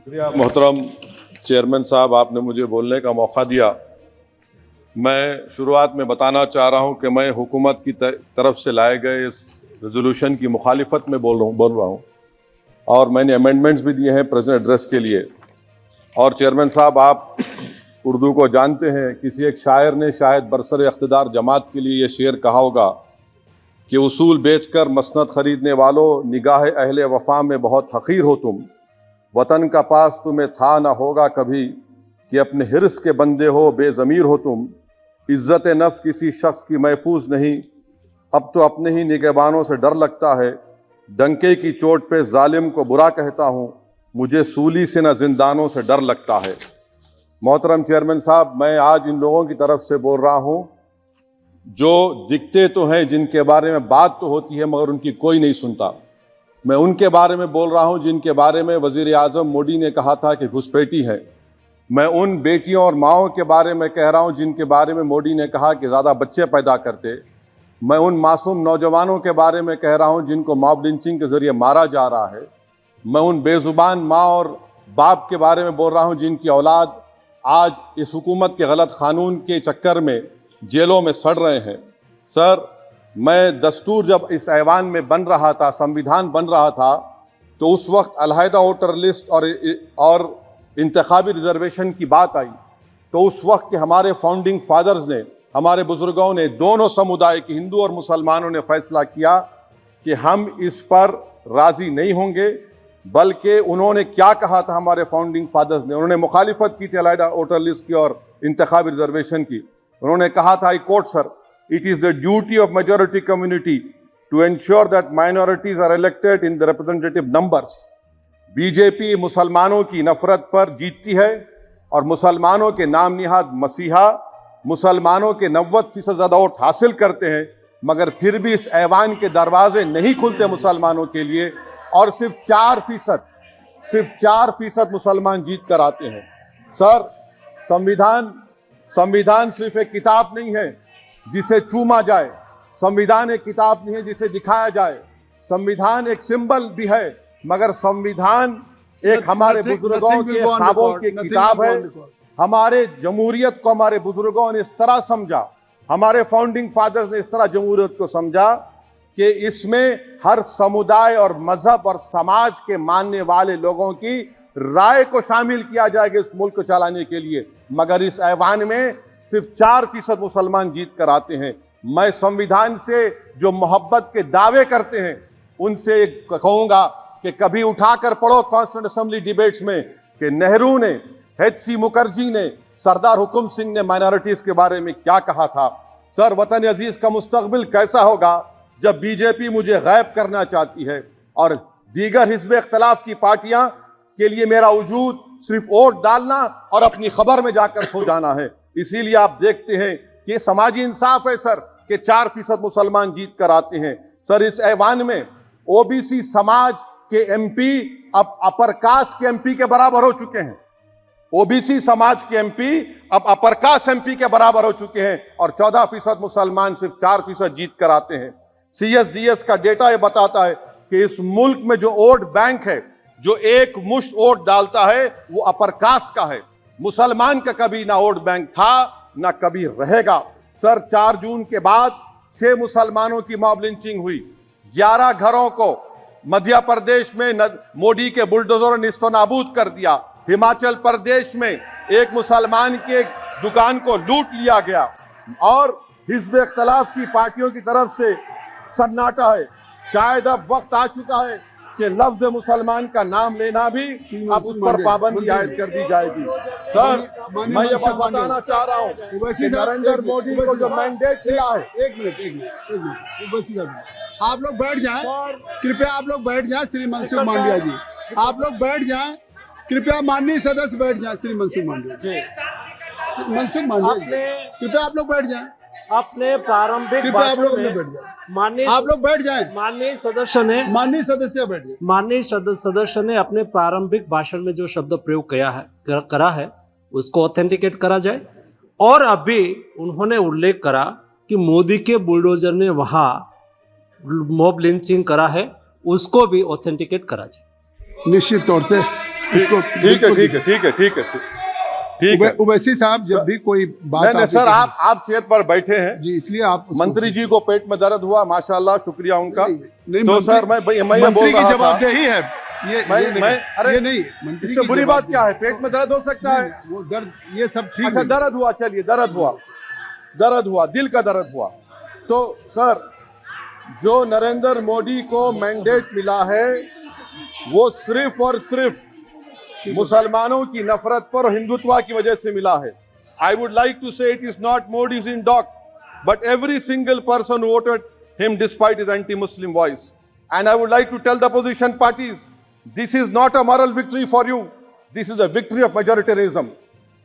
शुक्रिया मोहतरम चेयरमैन साहब, आपने मुझे बोलने का मौका दिया। मैं शुरुआत में बताना चाह रहा हूं कि मैं हुकूमत की तरफ से लाए गए इस रेजोल्यूशन की मुखालिफत में बोल रहा हूं और मैंने अमेंडमेंट्स भी दिए हैं प्रेजेंट एड्रेस के लिए। और चेयरमैन साहब, आप उर्दू को जानते हैं। किसी एक शायर ने शायद बरसर इख्तिदार जमात के लिए ये शेर कहा होगा कि उसूल बेचकर मसनद खरीदने वालों, निगाह अहले वफा में बहुत हक़ीर हो तुम। वतन का पास तुम्हें था ना होगा कभी कि अपने हिर्स के बंदे हो, बेज़मीर हो तुम। इज़्ज़त नफ्स किसी शख्स की महफूज नहीं, अब तो अपने ही निगहबानों से डर लगता है। डंके की चोट पे जालिम को बुरा कहता हूँ, मुझे सूली से न जिंदानों से डर लगता है। मोहतरम चेयरमैन साहब, मैं आज इन लोगों की तरफ से बोल रहा हूँ जो दिखते तो हैं, जिनके बारे में बात तो होती है मगर उनकी कोई नहीं सुनता। मैं उनके बारे में बोल रहा हूँ जिनके बारे में वज़ीर आज़म मोदी ने कहा था कि घुसपैठी है। मैं उन बेटियों और माओं के बारे में कह रहा हूँ जिनके बारे में मोदी ने कहा कि ज़्यादा बच्चे पैदा करते। मैं उन मासूम नौजवानों के बारे में कह रहा हूँ जिनको मॉब लिंचिंग के ज़रिए मारा जा रहा है। मैं उन बेज़ुबान माँ और बाप के बारे में बोल रहा हूँ जिनकी औलाद आज इस हुकूमत के गलत कानून के चक्कर में जेलों में सड़ रहे हैं। सर, मैं दस्तूर जब इस ऐवान में बन रहा था, संविधान बन रहा था, तो उस वक्त अलहदा वोटर लिस्ट और इंतखाबी रिजर्वेशन की बात आई। तो उस वक्त के हमारे फाउंडिंग फादर्स ने, हमारे बुजुर्गों ने, दोनों समुदाय के हिंदू और मुसलमानों ने फैसला किया कि हम इस पर राज़ी नहीं होंगे। बल्कि उन्होंने क्या कहा था हमारे फाउंडिंग फादर्स ने, उन्होंने मुखालिफत की थी अलहदा वोटर लिस्ट की और इंतखाबी रिजर्वेशन की। उन्होंने कहा था, I quote sir, it is the duty of majority community to ensure that minorities are elected in the representative numbers. BJP मुसलमानों की नफरत पर जीतती है और मुसलमानों के नाम निहाद मसीहा मुसलमानों के 90% ज़्यादा वोट हासिल करते हैं, मगर फिर भी इस ऐवान के दरवाजे नहीं खुलते मुसलमानों के लिए और सिर्फ 4% मुसलमान जीत कर आते हैं। सर, संविधान सिर्फ एक किताब नहीं है जिसे चूमा जाए, संविधान एक किताब नहीं है जिसे दिखाया जाए, संविधान एक सिंबल भी है, मगर संविधान एक हमारे बुजुर्गों के ख्वाबों की किताब है। हमारे जमहूरियत को हमारे बुजुर्गों ने इस तरह समझा, हमारे फाउंडिंग फादर्स ने इस तरह जमहूरियत को समझा कि इसमें हर समुदाय और मजहब और समाज के मानने वाले लोगों की राय को शामिल किया जाएगा इस मुल्क को चलाने के लिए। मगर इस ऐवान में सिर्फ 4% मुसलमान जीत कर आते हैं। मैं संविधान से जो मोहब्बत के दावे करते हैं उनसे कहूंगा कि कभी उठाकर पढ़ो कॉन्स्टिट्यूंट असेंबली डिबेट्स में कि नेहरू ने, HC मुखर्जी ने, सरदार हुकुम सिंह ने माइनॉरिटीज के बारे में क्या कहा था। सर, वतन अजीज का मुस्तकबिल कैसा होगा जब बीजेपी मुझे गायब करना चाहती है और दीगर हिज़्ब इख्तिलाफ की पार्टियां के लिए मेरा वजूद सिर्फ वोट डालना और अपनी खबर में जाकर सो जाना है। इसीलिए आप देखते हैं कि समाजी इंसाफ है सर कि 4% मुसलमान जीत कर आते हैं। सर, इस ऐवान में OBC समाज के MP अब अपर कास्ट के MP के बराबर हो चुके हैं। OBC समाज के MP अब अपर कास्ट MP के बराबर हो चुके हैं और 14% मुसलमान सिर्फ 4% जीत कर आते हैं। CSDS का डेटा ये बताता है कि इस मुल्क में जो वोट बैंक है, जो एक मुश्त वोट डालता है, वो अपर कास्ट का है। मुसलमान का कभी ना वोट बैंक था ना कभी रहेगा। सर, 4 जून के बाद 6 मुसलमानों की मॉब लिंचिंग हुई, 11 घरों को मध्य प्रदेश में मोदी के बुलडोजर ने निस्तो नाबूद कर दिया। हिमाचल प्रदेश में एक मुसलमान के दुकान को लूट लिया गया और हिज़्ब इख्तिलाफ की पार्टियों की तरफ से सन्नाटा है। शायद अब वक्त आ चुका है कि लफ्ज मुसलमान का नाम लेना भी अब उस पर पाबंदी आयद कर दी जाएगी। सर, मैं ये बात बताना चाह रहा हूँ कि नरेंद्र मोदी को जो मैंडेट मिला है। एक मिनट, आप लोग बैठ जाएं, कृपया आप लोग बैठ जाएं। श्री मनसुख मांडविया जी, आप लोग बैठ जाएं, कृपया माननीय सदस्य बैठ जाएं। श्री मनसुख मांडविया जी, कृपया आप लोग बैठ जाएं। अपने प्रारंभिक आप लोग बैठ जाएं। आप लोग बैठ जाएं। माननीय सदस्य ने अपने प्रारंभिक भाषण में जो शब्द प्रयोग करा है उसको ऑथेंटिकेट करा जाए। और अभी उन्होंने उल्लेख करा कि मोदी के बुलडोजर ने वहां मॉब लिंचिंग करा है, उसको भी ऑथेंटिकेट करा जाए। निश्चित तौर से इसको ठीक है ठीक है ठीक है ठीक है ठीक है। उवैसी साहब जब भी कोई बात नहीं सर, आप चेयर पर बैठे हैं जी, इसलिए आप मंत्री जी को पेट में दर्द हुआ, माशाल्लाह, शुक्रिया उनका। नहीं, तो सर मैं मंत्री की जवाबदेही है ये अरे ये नहीं, मंत्री इससे बुरी बात क्या है? पेट में दर्द हो सकता है, वो दर्द ये सब ठीक। अच्छा दर्द हुआ, चलिए दर्द हुआ, दिल का दर्द हुआ। तो सर जो नरेंद्र मोदी को मैंडेट मिला है वो सिर्फ और सिर्फ मुसलमानों की नफरत पर और हिंदुत्व की वजह से मिला है। I would like to say it is not Modi's in dock but every single person voted him despite his anti Muslim voice. And I would like to tell the opposition parties, this is not a moral victory for you, this is a victory of majoritarianism.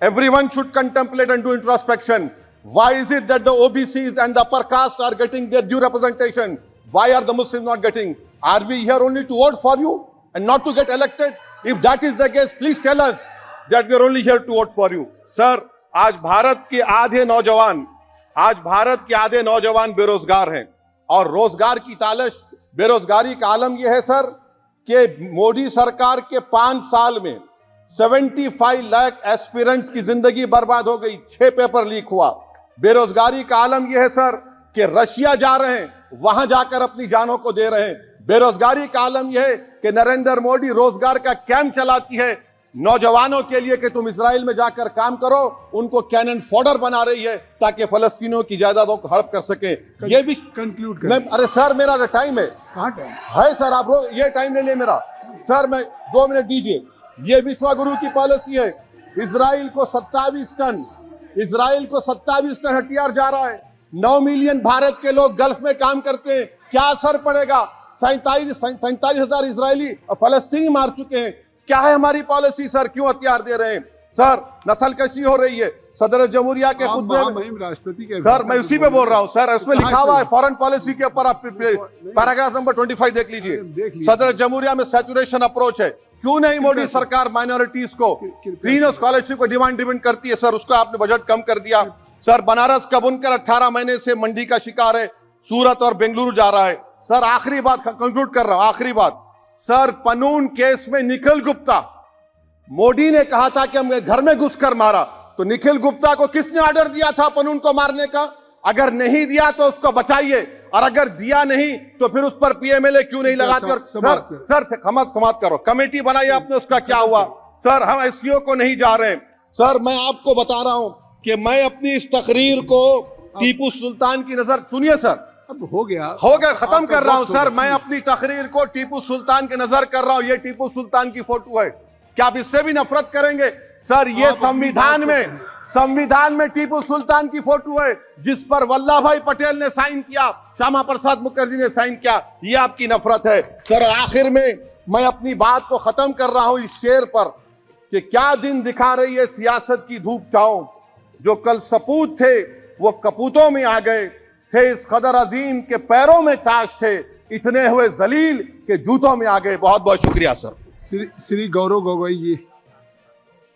Everyone should contemplate and do introspection. Why is it that the OBCs and the upper caste are getting their due representation? Why are the Muslims not getting? Are we here only to vote for you and not to get elected? If that is the case, please tell us that we are only here to vote for you. Sir, आज भारत के आधे नौजवान बेरोजगार हैं और रोजगार की तालाश, बेरोजगारी का आलम यह है सर कि मोदी सरकार के 5 साल में 75 लाख एस्पिरेंट्स की जिंदगी बर्बाद हो गई, 6 पेपर लीक हुआ। बेरोजगारी का आलम यह है सर कि रशिया जा रहे हैं, वहां जाकर अपनी जानों को दे रहे हैं। बेरोजगारी का आलम यह है कि नरेंद्र मोदी रोजगार का कैंप चलाती है नौजवानों के लिए कि तुम इजराइल में जाकर काम करो, उनको कैनन फॉडर बना रही है ताकि फलस्तीनियों की जायदादों को हड़प कर सके। ये भी कंक्लूड कर। अरे सर मेरा टाइम है, कहाँ टाइम है सर? आप ये टाइम ले ले मेरा सर, मैं 2 मिनट दीजिए। ये विश्वगुरु की पॉलिसी है। इजराइल को 27 टन हथियार जा रहा है। 9 मिलियन भारत के लोग गल्फ में काम करते हैं, क्या असर पड़ेगा? 47,000 इजरायली और फलस्तीनी मार चुके हैं। क्या है हमारी पॉलिसी सर? क्यों हथियार दे रहे हैं सर? नस्लकशी हो रही है। सदर जमहूरिया के खुतबे में राष्ट्रपति के सर, मैं उसी पे बोल रहा हूं सर, इसमें लिखा हुआ है फॉरेन पॉलिसी के ऊपर, आप पैराग्राफ नंबर 25 देख लीजिए। सदर जमहूरिया में सैचुरेशन अप्रोच है। क्यों नहीं मोदी सरकार माइनॉरिटीज को फ्री स्कॉलरशिप को डिमांड करती है सर? उसको आपने बजट कम कर दिया सर। बनारस का बुनकर 18 महीने से मंडी का शिकार है, सूरत और बेंगलुरु जा रहा है सर। आखिरी बात कंक्लूड कर रहा हूं, आखिरी बात सर, पनून केस में निखिल गुप्ता, मोदी ने कहा था कि हम घर में घुसकर मारा, तो निखिल गुप्ता को किसने ऑर्डर दिया था पनून को मारने का? अगर नहीं दिया तो उसको बचाइए, और अगर दिया नहीं तो फिर उस पर पीएमएलए क्यों नहीं लगाते? सर समाप्त करो। कमेटी बनाई आपने, उसका क्या हुआ सर? हम एससीओ को नहीं जा रहे सर। मैं आपको बता रहा हूं कि मैं अपनी इस तकरीर को टीपू सुल्तान की नजर, सुनिए सर, अब हो गया खत्म कर रहा हूं सर। मैं अपनी तकरीर को टीपू सुल्तान के नजर कर रहा हूं। ये टीपू सुल्तान की फोटो है, क्या आप इससे भी नफरत करेंगे सर? ये संविधान में टीपू सुल्तान की फोटो है जिस पर वल्लभ भाई पटेल ने साइन किया, श्यामा प्रसाद मुखर्जी ने साइन किया। ये आपकी नफरत है सर। आखिर में मैं अपनी बात को खत्म कर रहा हूं इस शेर पर कि क्या दिन दिखा रही है सियासत की धूप छांव। जो कल सपूत थे वो कपूतों में आ गए, थे इस कदर अजीम के पैरों में ताज थे, इतने हुए जलील के जूतों में आ गए। बहुत बहुत शुक्रिया सर। श्री गौरव गोगोई जी।